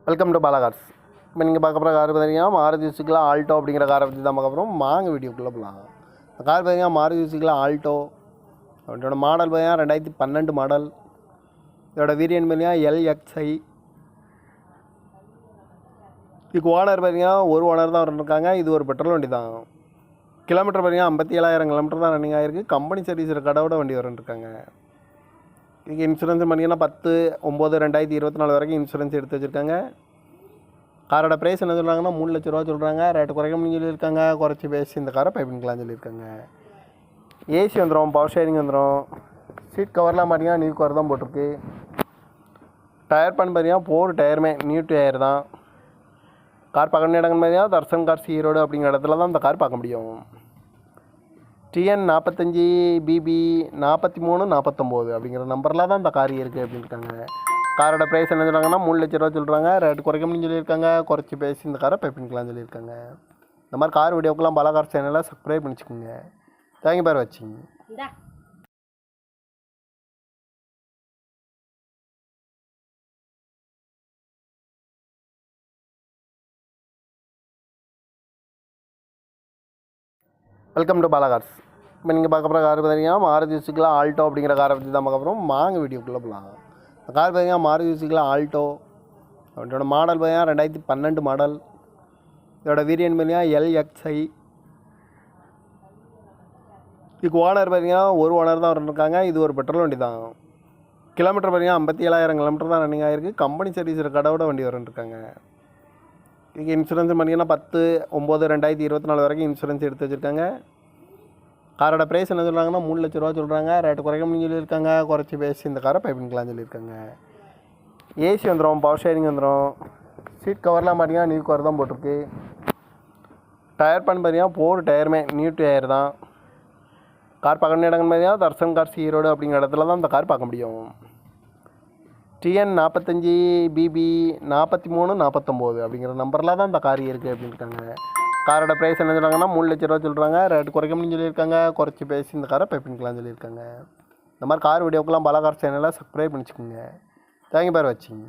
Welcome to Bala cars. இப்போ நீங்கள் பார்க்க போகிற கார் பார்த்தீங்கன்னா மாருதி சுசுகி ஆல்டோ அப்படிங்கிற காரை பற்றி தான் பார்க்க போகிறோம். வாங்க வீடியோக்குள்ளே போகலாம். இந்த கார் பார்த்தீங்கன்னா மாருதி சுசுகி ஆல்டோ. இதோட மாடல் பார்த்தீங்கன்னா 2012 மாடல். இதோட வேரியன்ட் பார்த்தீங்கன்னா LXi. இதுக்கு ஓனர் பார்த்தீங்கன்னா ஒரு ஓனர் தான் இருக்காங்க. இது ஒரு பெட்ரோல் வண்டி தான். கிலோமீட்டர் பார்த்தீங்கன்னா 57,000 கிலோமீட்டர் தான் ரன்னிங் ஆகிருக்கு. கம்பெனி சர்வீஸ் கடவோட வண்டி இருக்காங்க. இதுக்கு இன்சூரன்ஸ் பண்ணிங்கன்னா 10/9/2024 வரைக்கும் இன்சூரன்ஸ் எடுத்து வச்சுருக்காங்க. காரோட ப்ரைஸ் என்ன சொல்கிறாங்கன்னா 3 லட்ச ரூபா சொல்கிறாங்க. ரேட்டு குறைக்கணும்னு சொல்லியிருக்காங்க. குறைச்சி பேசி இந்த காரை பைப்பிங்கலாம் சொல்லியிருக்காங்க. ஏசி வந்துடும், பவர் ஷேரிங் வந்துடும். சீட் கவர்லாம் பார்த்தீங்கன்னா நியூ கவர் தான் போட்டிருக்கு. டயர் பண்ண பார்த்தீங்கன்னா 4 டயருமே நியூ டயர் தான். கார் பார்க்கணும் இடங்கன்னு பார்த்தீங்கன்னா தர்சன் கார்ஸ் ஈரோடு அப்படிங்கிற இடத்துல தான் இந்த கார் பார்க்க முடியும். TN 45 BB 43 49 அப்படிங்கிற நம்பரில் தான் இந்த கார் இருக்குது அப்படின்னு இருக்காங்க. காரோட ப்ரைஸ் என்ன சொல்கிறாங்கன்னா 3 லட்ச ரூபா சொல்கிறாங்க. ரேட்டு குறைக்கணும்னு சொல்லியிருக்காங்க. குறைச்சி பேசி இந்த காரை பைப்பிங்கலாம் சொல்லியிருக்காங்க. இந்த மாதிரி கார் வீடியோக்கெல்லாம் பாலா கார் சேனலை சப்ஸ்கிரைப் பண்ணிச்சுக்கோங்க. தேங்க்யூ பார் வாட்சிங். Welcome to Bala cars. இப்போ நீங்கள் பார்க்க போகிற கார் பார்த்தீங்கன்னா மாருதி சுசுகி ஆல்டோ அப்படிங்கிற காரை பற்றி தான் பார்க்க போகிறோம். வாங்க வீடியோக்குள்ளே போகலாம். இந்த கார் பார்த்தீங்கன்னா மாருதி சுசுகி ஆல்டோ. இதோட மாடல் பார்த்தீங்கன்னா 2012 மாடல். இதோட வேரியன்ட் பார்த்தீங்கன்னா LXi. இதுக்கு ஓனர் பார்த்தீங்கன்னா ஒரு ஓனர் தான் இருக்காங்க. இது ஒரு பெட்ரோல் வண்டி தான். கிலோமீட்டர் பார்த்தீங்கன்னா 57,000 கிலோமீட்டர் தான் ரன்னிங் ஆகிருக்கு. கம்பெனி சர்வீஸ் கடவோட வண்டி இருக்காங்க. இதுக்கு இன்சூரன்ஸ் பண்ணிங்கன்னா 10/9/2024 வரைக்கும் இன்சூரன்ஸ் எடுத்து வச்சுருக்காங்க. காரோட ப்ரைஸ் என்ன சொல்கிறாங்கன்னா 3 லட்ச ரூபா சொல்கிறாங்க. ரேட்டு குறைக்கணும்னு சொல்லியிருக்காங்க. குறைச்சி பேசி இந்த காரை பைப்பிங்கலாம் சொல்லியிருக்காங்க. ஏசி வந்துடும், பவர் ஷேரிங் வந்துடும். சீட் கவர்லாம் பார்த்தீங்கன்னா நியூ கவர் தான் போட்டிருக்கு. டயர் பண்ண பார்த்தீங்கன்னா 4 டயருமே நியூ டயர் தான். கார் பார்க்கணும் இடங்கன்னு பார்த்தீங்கன்னா தர்சன் கார்ஸ் ஈரோடு அப்படிங்கிற இடத்துல தான் இந்த கார் பார்க்க முடியும். TN 45 BB 43 49 அப்படிங்கிற நம்பரில் தான் இந்த கார் இருக்குது அப்படின்னு இருக்காங்க. காரோட ப்ரைஸ் என்ன சொல்கிறாங்கன்னா 3 லட்ச ரூபா சொல்கிறாங்க. ரேட்டு குறைக்கணும்னு சொல்லியிருக்காங்க. குறைச்சி பேசி இந்த காரை பைப்பிங்கலாம் சொல்லியிருக்காங்க. இந்த மாதிரி கார் வீடியோக்கெல்லாம் பாலா கார் சேனலை சப்ஸ்கிரைப் பண்ணிச்சுக்கோங்க. தேங்க்யூ பார் வாட்சிங்.